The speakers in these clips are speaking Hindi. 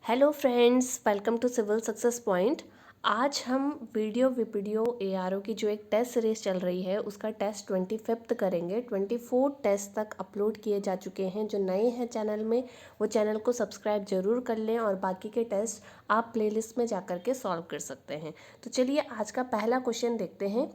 Hello friends, welcome to Civil Success Point. आज हम वीडियो एआरओ की जो एक टेस्ट सीरीज चल रही है उसका टेस्ट 25th करेंगे। 24 टेस्ट तक अपलोड किए जा चुके हैं। जो नए हैं चैनल में वो चैनल को सब्सक्राइब जरूर कर लें और बाकी के टेस्ट आप प्लेलिस्ट में जाकर के सॉल्व कर सकते हैं। तो चलिए आज का पहला क्वेश्चन देखते हैं।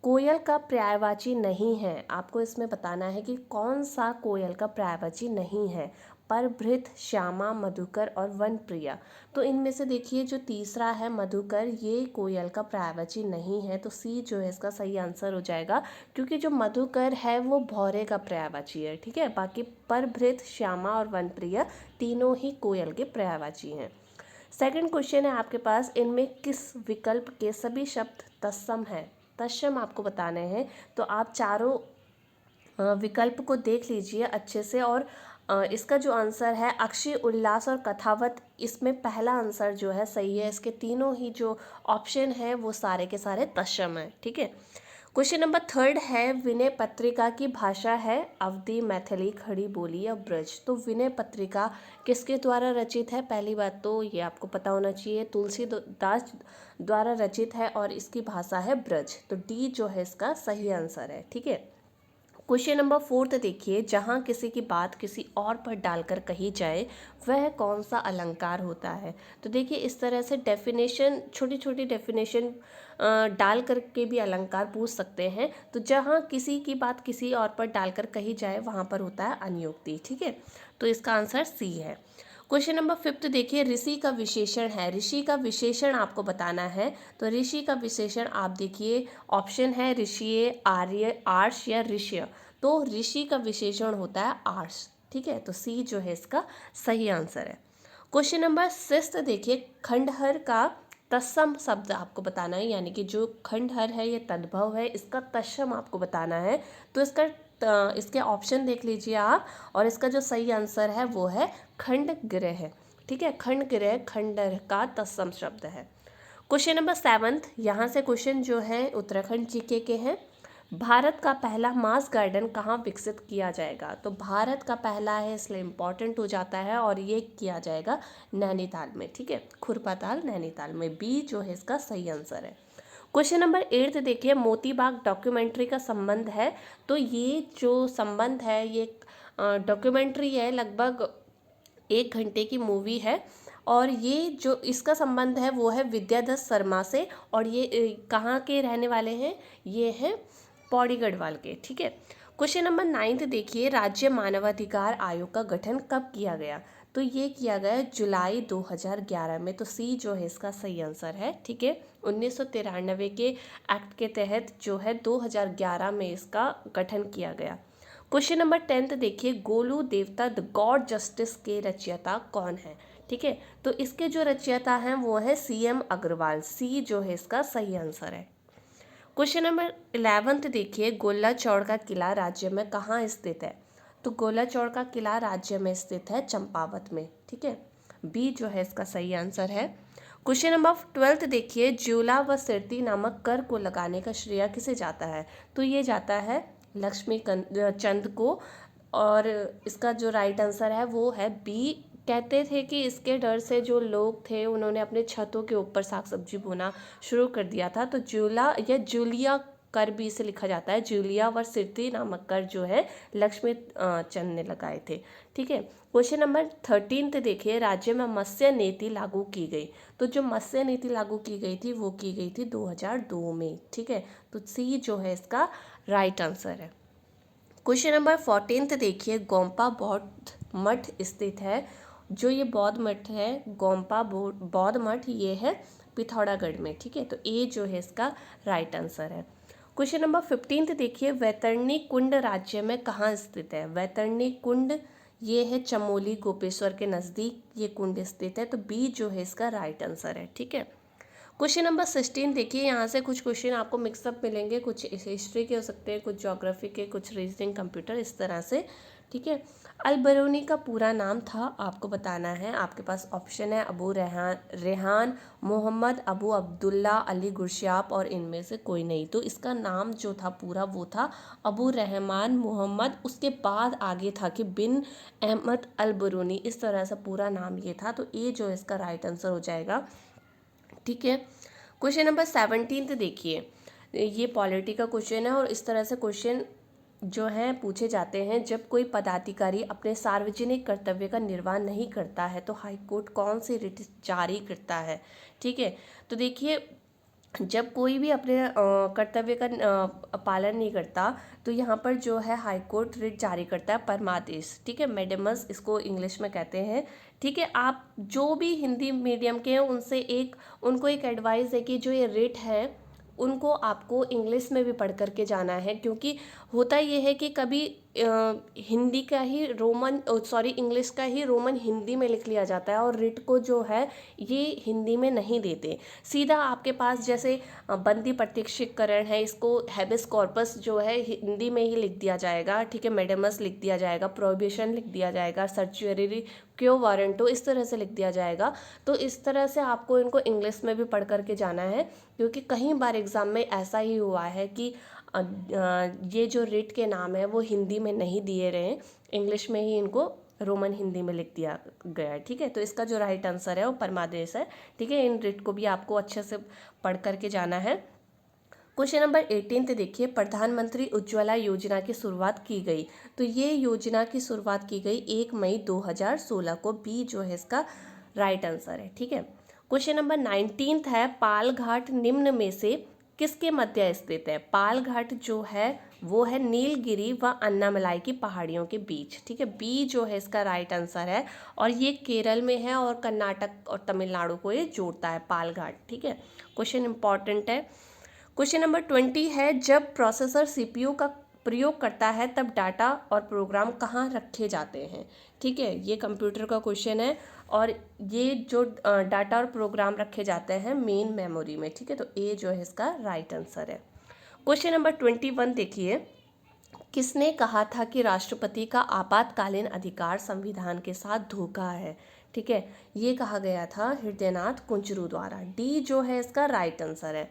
कोयल का पर्यायवाची नहीं है। आपको इसमें बताना है कि कौन सा कोयल का पर्यायवाची नहीं है। परभृत, श्यामा, मधुकर और वनप्रिया। तो इनमें से देखिए जो तीसरा है मधुकर, ये कोयल का पर्यायवाची नहीं है। तो सी जो है इसका सही आंसर हो जाएगा, क्योंकि जो मधुकर है वो भौरे का पर्यायवाची है। ठीक है, बाकी परभृत, श्यामा और वनप्रिया तीनों ही कोयल के पर्यायवाची हैं। सेकंड क्वेश्चन है आपके पास, इनमें किस विकल्प के सभी शब्द तत्सम है। तत्सम आपको बताने हैं। तो आप चारों विकल्प को देख लीजिए अच्छे से। और इसका जो आंसर है अक्षय, उल्लास और कथावत, इसमें पहला आंसर जो है सही है। इसके तीनों ही जो ऑप्शन है वो सारे के सारे तत्सम है। ठीक है। क्वेश्चन नंबर थर्ड है, विनय पत्रिका की भाषा है अवधी, मैथिली, खड़ी बोली या ब्रज। तो विनय पत्रिका किसके द्वारा रचित है? पहली बात तो ये आपको पता होना चाहिए, तुलसीदास द्वारा रचित है और इसकी भाषा है ब्रज। तो डी जो है इसका सही आंसर है। ठीक है। क्वेश्चन नंबर फोर्थ देखिए, जहाँ किसी की बात किसी और पर डालकर कही जाए वह कौन सा अलंकार होता है। तो देखिए इस तरह से डेफिनेशन, छोटी छोटी डेफिनेशन डाल करके भी अलंकार पूछ सकते हैं। तो जहाँ किसी की बात किसी और पर डालकर कही जाए वहाँ पर होता है अनुक्ति। ठीक है, तो इसका आंसर सी है। क्वेश्चन नंबर फिफ्थ देखिए, ऋषि का विशेषण है। ऋषि का विशेषण आपको बताना है। तो ऋषि का विशेषण आप देखिए, ऑप्शन है ऋषि, आर्य, आर्ष या ऋष्य। तो ऋषि का विशेषण होता है आर्ष। ठीक है, तो सी जो है इसका सही आंसर है। क्वेश्चन नंबर सिक्स्थ देखिए, खंडहर का तत्सम शब्द आपको बताना है, यानी कि जो खंडहर है ये तद्भव है, इसका तत्सम आपको बताना है। तो इसके ऑप्शन देख लीजिए आप, और इसका जो सही आंसर है वो है खंडगृह। ठीक है, खंडगृह खंडहर का तत्सम शब्द है। क्वेश्चन नंबर सेवंथ, यहाँ से क्वेश्चन जो है उत्तराखंड जीके के हैं। भारत का पहला मास गार्डन कहाँ विकसित किया जाएगा। तो भारत का पहला है इसलिए इम्पॉर्टेंट हो जाता है, और ये किया जाएगा नैनीताल में। ठीक है, खुरपाताल नैनीताल में। बी जो है इसका सही आंसर है। क्वेश्चन नंबर 8 देखिए, मोती बाग डॉक्यूमेंट्री का संबंध है। तो ये जो संबंध है ये डॉक्यूमेंट्री है, लगभग 1 घंटे की मूवी है। और ये जो इसका संबंध है वो है विद्याधर शर्मा से, और ये कहाँ के रहने वाले हैं? ये हैं पौड़ी गढ़वाल के। ठीक है। क्वेश्चन नंबर 9 देखिए, राज्य मानवाधिकार आयोग का गठन कब किया गया। तो ये किया गया जुलाई 2011 में। तो सी जो है इसका सही आंसर है। ठीक है, 1993 के एक्ट के तहत जो है 2011 में इसका गठन किया गया। क्वेश्चन नंबर 10 देखिए, गोलू देवता द गॉड जस्टिस के रचयिता कौन है। ठीक है, तो इसके जो रचयिता हैं वो है CM अग्रवाल। सी जो है इसका सही आंसर है। क्वेश्चन नंबर 11 देखिए, गोला चौड़ का किला राज्य में कहाँ स्थित है। तो गोला चौड़ का किला राज्य में स्थित है चंपावत में। ठीक है, बी जो है इसका सही आंसर है। क्वेश्चन नंबर 12 देखिए, ज्यूला व सिरती नामक कर को लगाने का श्रेय किसे जाता है। तो ये जाता है लक्ष्मी चंद को, और इसका जो राइट आंसर है वो है बी। कहते थे कि इसके डर से जो लोग थे उन्होंने अपने छतों के ऊपर साग सब्जी बोना शुरू कर दिया था। तो जूला या जूलिया कर भी इसे लिखा जाता है। जूलिया व सिरती नामक कर जो है लक्ष्मी चंद ने लगाए थे। ठीक है। क्वेश्चन नंबर 13 देखिए, राज्य में मत्स्य नीति लागू की गई। तो जो मत्स्य नीति लागू की गई थी वो की गई थी 2002 में। ठीक है, तो सी जो है इसका राइट आंसर है। क्वेश्चन नंबर 14 देखिए, गोम्पा बौद्ध मठ स्थित है। जो ये बौद्ध मठ है, गोम्पा बौद्ध मठ, ये है पिथौरागढ़ में। ठीक है, तो ए जो है इसका राइट आंसर है। क्वेश्चन नंबर 15 देखिए, वैतरणी कुंड राज्य में कहाँ स्थित है। वैतरणी कुंड ये है चमोली गोपेश्वर के नज़दीक ये कुंड स्थित है। तो बी जो है इसका राइट आंसर है। ठीक है। क्वेश्चन नंबर 16 देखिए, यहाँ से कुछ क्वेश्चन आपको मिक्सअप मिलेंगे, कुछ हिस्ट्री के हो सकते हैं, कुछ ज्योग्राफी के, कुछ रीजनिंग, कंप्यूटर, इस तरह से। ठीक है, अल बरूनी का पूरा नाम था, आपको बताना है। आपके पास ऑप्शन है अबू रेहान मोहम्मद, अबू अब्दुल्ला, अली गुरश्याप और इनमें से कोई नहीं। तो इसका नाम जो था पूरा वो था अबू रहमान मोहम्मद, उसके बाद आगे था कि बिन अहमद अल बरूनी, इस तरह से पूरा नाम ये था। तो ये जो इसका राइट आंसर हो जाएगा। ठीक है, क्वेश्चन नंबर 17 देखिए, ये पॉलिटी का क्वेश्चन है और इस तरह से क्वेश्चन जो हैं पूछे जाते हैं। जब कोई पदाधिकारी अपने सार्वजनिक कर्तव्य का निर्वाह नहीं करता है तो हाईकोर्ट कौन सी रिट जारी करता है। ठीक है, तो देखिए, जब कोई भी अपने कर्तव्य का पालन नहीं करता तो यहाँ पर जो है हाईकोर्ट रिट जारी करता है, परमादेश। ठीक है, मेडेमस इसको इंग्लिश में कहते हैं। ठीक है, आप जो भी हिंदी मीडियम के हैं उनको एक एडवाइस है कि जो ये रिट है उनको आपको इंग्लिश में भी पढ़ करके जाना है, क्योंकि होता ये है कि कभी हिंदी का ही इंग्लिश का ही रोमन हिंदी में लिख लिया जाता है और रिट को जो है ये हिंदी में नहीं देते। सीधा आपके पास जैसे बंदी प्रत्यक्षीकरण है, इसको हैबिस कॉर्पस जो है हिंदी में ही लिख दिया जाएगा। ठीक है, मेडेमस लिख दिया जाएगा, प्रोहिबिशन लिख दिया जाएगा, सर्चुरी क्यों वारंटो इस तरह से लिख दिया जाएगा। तो इस तरह से आपको इनको इंग्लिश में भी पढ़ करके जाना है, क्योंकि कई बार एग्ज़ाम में ऐसा ही हुआ है कि ये जो रिट के नाम है वो हिंदी में नहीं दिए रहे, इंग्लिश में ही इनको रोमन हिंदी में लिख दिया गया है। ठीक है, तो इसका जो राइट आंसर है वो परमादेश है। ठीक है, इन रिट को भी आपको अच्छे से पढ़ करके जाना है। क्वेश्चन नंबर 18 देखिए, प्रधानमंत्री उज्ज्वला योजना की शुरुआत की गई। तो ये योजना की शुरुआत की गई 1 मई 2016 को, बी जो है इसका राइट आंसर है। ठीक है, क्वेश्चन नंबर 19 है, पालघाट निम्न में से किसके मध्य स्थित है। पालघाट जो है वो है नीलगिरी व अन्नामलाई की पहाड़ियों के बीच। ठीक है, बी जो है इसका राइट आंसर है और ये केरल में है और कर्नाटक और तमिलनाडु को ये जोड़ता है पालघाट। ठीक है, क्वेश्चन इंपॉर्टेंट है। क्वेश्चन नंबर 20 है, जब प्रोसेसर सीपीयू का प्रयोग करता है तब डाटा और प्रोग्राम कहाँ रखे जाते हैं। ठीक है, ये कंप्यूटर का क्वेश्चन है और ये जो डाटा और प्रोग्राम रखे जाते हैं मेन मेमोरी में। ठीक है, तो ए जो है इसका राइट आंसर है। क्वेश्चन नंबर 21 देखिए, किसने कहा था कि राष्ट्रपति का आपातकालीन अधिकार संविधान के साथ धोखा है। ठीक है, ये कहा गया था हृदयनाथ कुंजरू द्वारा। डी जो है इसका राइट आंसर है।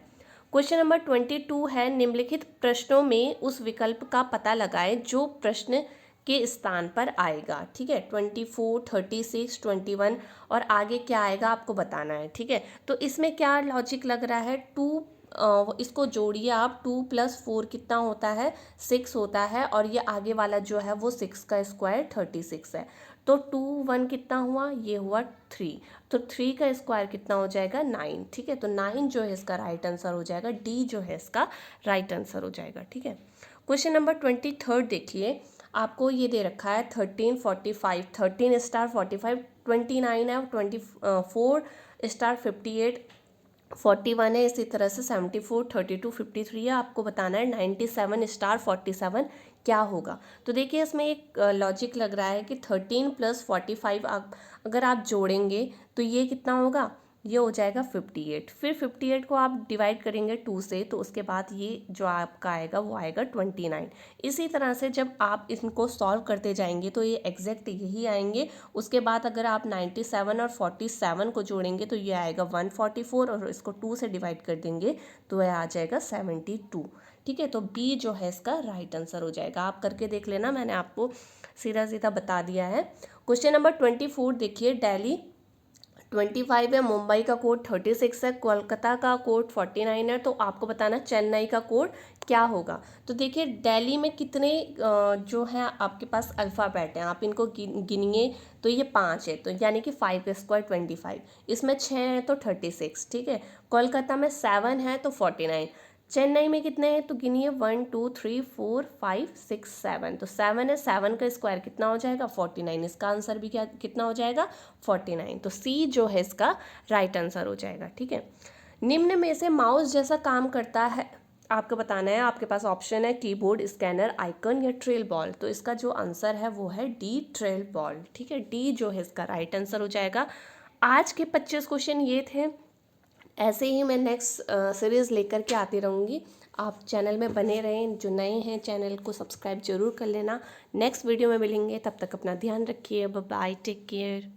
क्वेश्चन नंबर 22 है, निम्नलिखित प्रश्नों में उस विकल्प का पता लगाएं जो प्रश्न के स्थान पर आएगा। ठीक है, 24, 36, 21 और आगे क्या आएगा आपको बताना है। ठीक है, तो इसमें क्या लॉजिक लग रहा है, इसको जोड़िए आप, 2 + 4 कितना होता है, 6 होता है और ये आगे वाला जो है वो 6 का स्क्वायर 36 है। तो 2 1 कितना हुआ, ये हुआ 3, तो 3 का स्क्वायर कितना हो जाएगा 9। ठीक है, तो 9 जो है इसका राइट आंसर हो जाएगा, डी जो है इसका राइट आंसर हो जाएगा। ठीक है, क्वेश्चन नंबर 23 देखिए, आपको ये दे रखा है 13 45, 13 स्टार 45, 29 है, 24 स्टार 58, 41 है, इसी तरह से 74, 32, 53 है। आपको बताना है 97 स्टार 47 क्या होगा। तो देखिए इसमें एक लॉजिक लग रहा है कि 13 + 45 अगर आप जोड़ेंगे तो ये कितना होगा, ये हो जाएगा 58। फिर 58 को आप डिवाइड करेंगे 2 से, तो उसके बाद ये जो आपका आएगा वो आएगा 29। इसी तरह से जब आप इनको सॉल्व करते जाएंगे तो ये एग्जैक्ट यही आएंगे। उसके बाद अगर आप 97 और 47 को जोड़ेंगे तो ये आएगा 144 और इसको 2 से डिवाइड कर देंगे तो यह आ जाएगा 72। ठीक है, तो बी जो है इसका राइट आंसर हो जाएगा। आप करके देख लेना, मैंने आपको सीधा सीधा बता दिया है। क्वेश्चन नंबर 24 देखिए, दिल्ली 25 है, मुंबई का कोड 36 है, कोलकाता का कोड 49 है। तो आपको बताना चेन्नई का कोड क्या होगा। तो देखिए दिल्ली में कितने जो है आपके पास अल्फ़ाबेट हैं, आप इनको गिनिए। तो ये 5 है, तो यानी कि 5 का स्क्वायर 25, इसमें 6 है तो 36। ठीक है, कोलकाता में 7 है तो 49, चेन्नई में कितने हैं तो गिनिए 1 2 3 4 5 6 7, तो 7 है, 7 का स्क्वायर कितना हो जाएगा 49, इसका आंसर भी क्या कितना हो जाएगा 49। तो सी जो है इसका राइट आंसर हो जाएगा। ठीक है, निम्न में से माउस जैसा काम करता है आपको बताना है। आपके पास ऑप्शन है कीबोर्ड, स्कैनर, आइकन या ट्रेल बॉल। तो इसका जो आंसर है वो है डी, ट्रेल बॉल। ठीक है, डी जो है इसका राइट आंसर हो जाएगा। आज के 25 क्वेश्चन ये थे। ऐसे ही मैं नेक्स्ट सीरीज़ लेकर के आती रहूँगी। आप चैनल में बने रहें, जो नए हैं चैनल को सब्सक्राइब जरूर कर लेना। नेक्स्ट वीडियो में मिलेंगे, तब तक अपना ध्यान रखिए। Bye bye, take care.